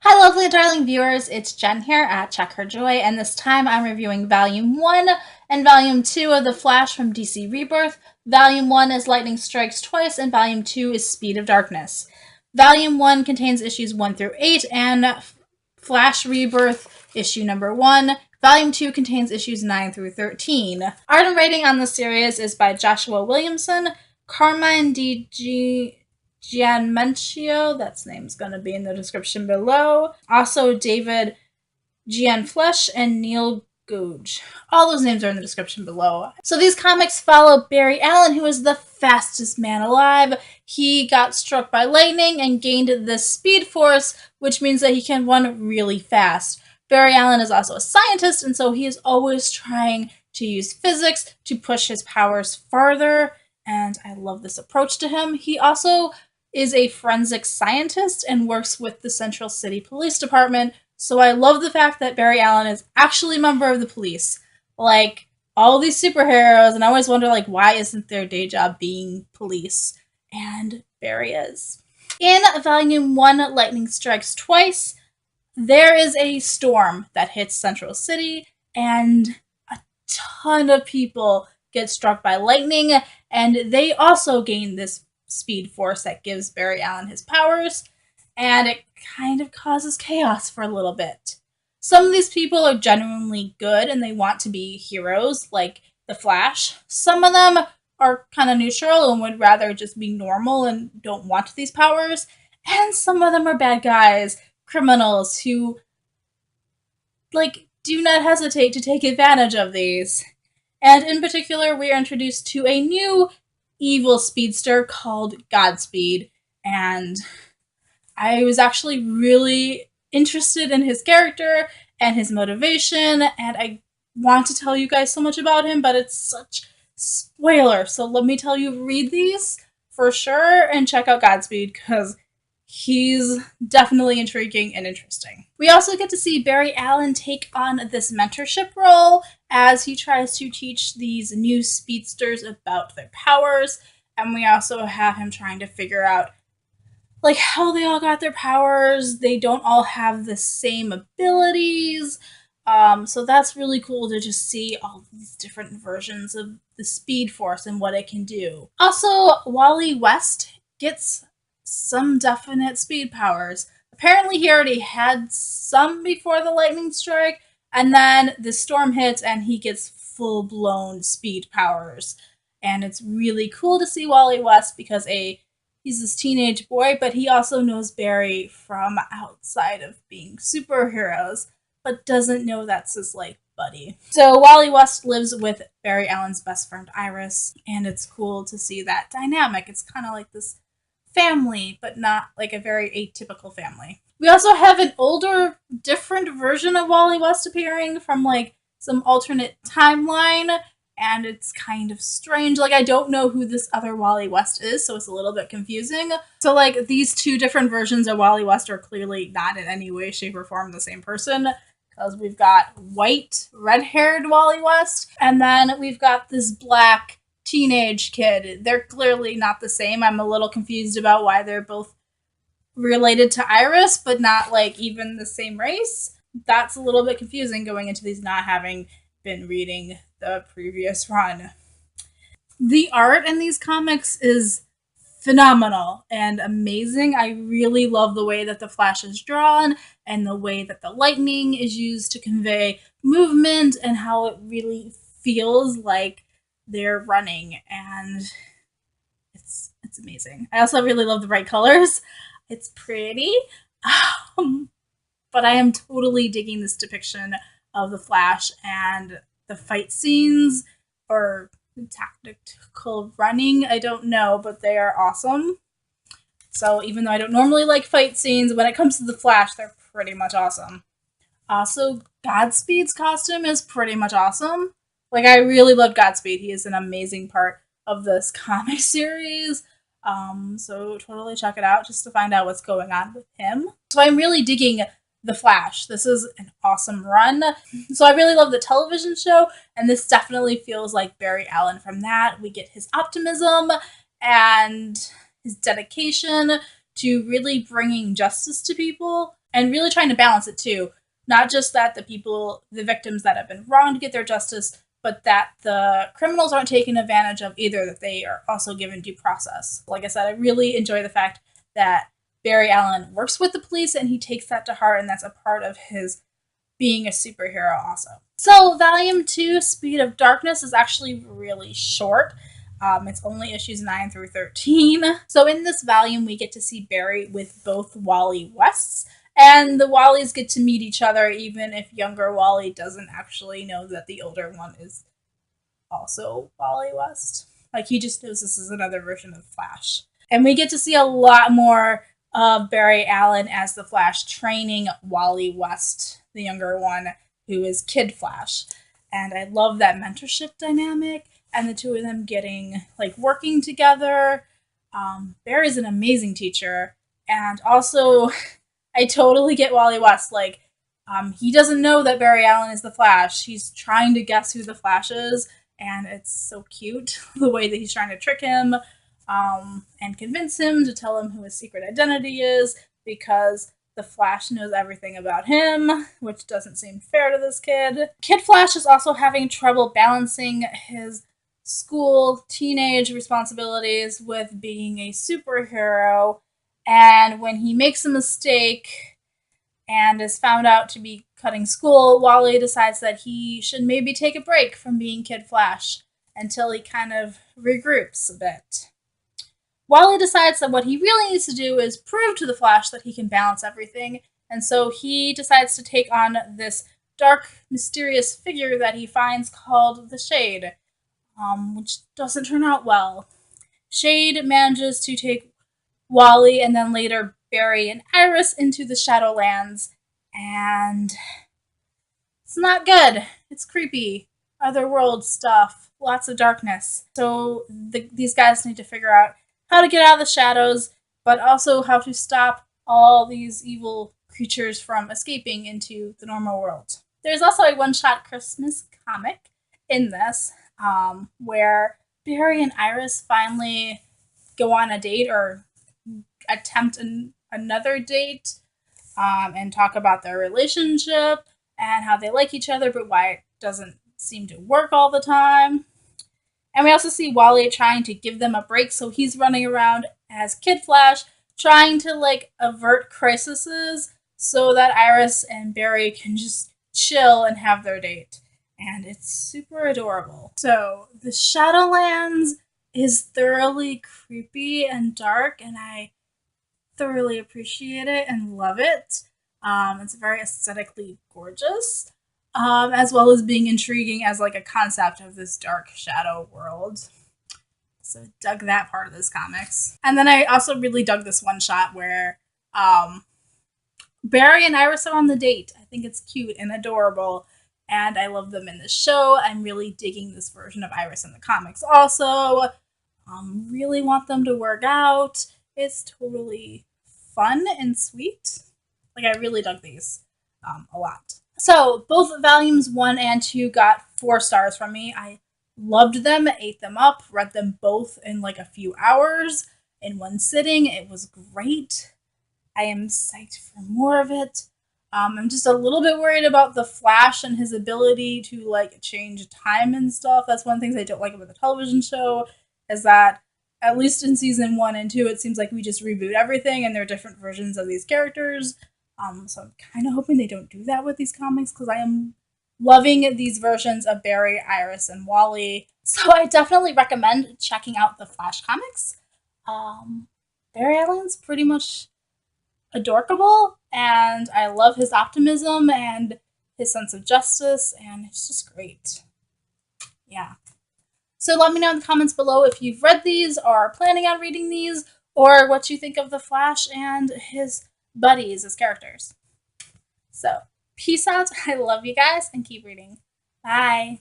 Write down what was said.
Hi, lovely darling viewers. It's Jen here at Check Her Joy, and this time I'm reviewing Volume 1 and Volume 2 of The Flash from DC Rebirth. Volume 1 is Lightning Strikes Twice, and Volume 2 is Speed of Darkness. Volume 1 contains issues 1 through 8, and Flash Rebirth issue number 1. Volume 2 contains issues 9 through 13. Art and writing on the series is by Joshua Williamson, Carmine Giandomenico, that's name's going to be in the description below. Also, David Gianflesh and Neil Googe. All those names are in the description below. So these comics follow Barry Allen, who is the fastest man alive. He got struck by lightning and gained this speed force, which means that he can run really fast. Barry Allen is also a scientist, and so he is always trying to use physics to push his powers farther, and I love this approach to him. He also is a forensic scientist and works with the Central City Police Department, so I love the fact that Barry Allen is actually a member of the police. Like, all these superheroes, and I always wonder, like, why isn't their day job being police? And Barry is. In Volume 1, Lightning Strikes Twice, there is a storm that hits Central City, and a ton of people get struck by lightning, and they also gain this speed force that gives Barry Allen his powers, and it kind of causes chaos for a little bit. Some of these people are genuinely good and they want to be heroes, like the Flash. Some of them are kind of neutral and would rather just be normal and don't want these powers. And some of them are bad guys, criminals who, like, do not hesitate to take advantage of these. And in particular, we are introduced to a new evil speedster called Godspeed, and I was actually really interested in his character and his motivation, and I want to tell you guys so much about him, but it's such spoiler, so let me tell you, read these for sure and check out Godspeed, because he's definitely intriguing and interesting. We also get to see Barry Allen take on this mentorship role as he tries to teach these new speedsters about their powers, and we also have him trying to figure out, like, how they all got their powers. They don't all have the same abilities, so that's really cool to just see all these different versions of the Speed Force and what it can do. Also, Wally West gets some definite speed powers. Apparently he already had some before the lightning strike, and then the storm hits and he gets full-blown speed powers. And it's really cool to see Wally West because he's this teenage boy, but he also knows Barry from outside of being superheroes, but doesn't know that's his, like, buddy. So Wally West lives with Barry Allen's best friend Iris, and it's cool to see that dynamic. It's kind of like this family, but not like a very atypical family. We also have an older, different version of Wally West appearing from, like, some alternate timeline, and it's kind of strange. Like, I don't know who this other Wally West is, so it's a little bit confusing. So, like, these two different versions of Wally West are clearly not in any way, shape, or form the same person, because we've got white, red-haired Wally West, and then we've got this black teenage kid. They're clearly not the same. I'm a little confused about why they're both related to Iris, but not, like, even the same race. That's a little bit confusing going into these not having been reading the previous run. The art in these comics is phenomenal and amazing. I really love the way that the Flash is drawn and the way that the lightning is used to convey movement and how it really feels like they're running, and it's amazing. I also really love the bright colors. It's pretty. But I am totally digging this depiction of the Flash, and the fight scenes or tactical running, I don't know, but they are awesome. So even though I don't normally like fight scenes, when it comes to the Flash, they're pretty much awesome. Also, Godspeed's costume is pretty much awesome. Like, I really love Godspeed. He is an amazing part of this comic series. So totally check it out just to find out what's going on with him. So I'm really digging The Flash. This is an awesome run. So I really love the television show, and this definitely feels like Barry Allen from that. We get his optimism and his dedication to really bringing justice to people. and really trying to balance it too. Not just that the victims that have been wronged get their justice, but that the criminals aren't taken advantage of either, that they are also given due process. Like I said, I really enjoy the fact that Barry Allen works with the police and he takes that to heart, and that's a part of his being a superhero also. So Volume 2, Speed of Darkness, is actually really short. It's only issues 9 through 13. So in this volume, we get to see Barry with both Wally Wests, and the Wallies get to meet each other, even if younger Wally doesn't actually know that the older one is also Wally West. Like, he just knows this is another version of Flash. And we get to see a lot more of Barry Allen as the Flash training Wally West, the younger one, who is Kid Flash. And I love that mentorship dynamic and the two of them getting, like, working together. Barry's an amazing teacher. And also, I totally get Wally West. Like, he doesn't know that Barry Allen is the Flash. He's trying to guess who the Flash is, and it's so cute the way that he's trying to trick him and convince him to tell him who his secret identity is, because the Flash knows everything about him, which doesn't seem fair to this kid. Kid Flash is also having trouble balancing his school teenage responsibilities with being a superhero, and when he makes a mistake and is found out to be cutting school, Wally decides that he should maybe take a break from being Kid Flash until he kind of regroups a bit. Wally decides that what he really needs to do is prove to the Flash that he can balance everything, and so he decides to take on this dark, mysterious figure that he finds called the Shade, which doesn't turn out well. Shade manages to take Wally and then later Barry and Iris into the Shadowlands, and it's not good. It's creepy. Otherworld stuff. Lots of darkness. So these guys need to figure out how to get out of the shadows, but also how to stop all these evil creatures from escaping into the normal world. There's also a one-shot Christmas comic in this, where Barry and Iris finally go on a date, or attempt another date, and talk about their relationship and how they like each other, but why it doesn't seem to work all the time. And we also see Wally trying to give them a break, so he's running around as Kid Flash, trying to, like, avert crises so that Iris and Barry can just chill and have their date. And it's super adorable. So, the Shadowlands is thoroughly creepy and dark, and I thoroughly appreciate it and love it. It's very aesthetically gorgeous, as well as being intriguing as, like, a concept of this dark shadow world. So dug that part of this comics. And then I also really dug this one shot where Barry and Iris are on the date. I think it's cute and adorable, and I love them in the show. I'm really digging this version of Iris in the comics also. Really want them to work out. It's totally fun and sweet. Like, I really dug these a lot. So, both volumes 1 and 2 got 4 stars from me. I loved them, ate them up, read them both in like a few hours in one sitting. It was great. I am psyched for more of it. I'm just a little bit worried about the Flash and his ability to, like, change time and stuff. That's one of the things I don't like about the television show, is that at least in season 1 and 2, it seems like we just reboot everything and there are different versions of these characters. So I'm kind of hoping they don't do that with these comics, because I am loving these versions of Barry, Iris, and Wally. So I definitely recommend checking out the Flash comics. Barry Allen's pretty much adorable, and I love his optimism and his sense of justice, and it's just great. Yeah. So let me know in the comments below if you've read these or are planning on reading these, or what you think of the Flash and his buddies as characters. So, peace out. I love you guys, and keep reading. Bye.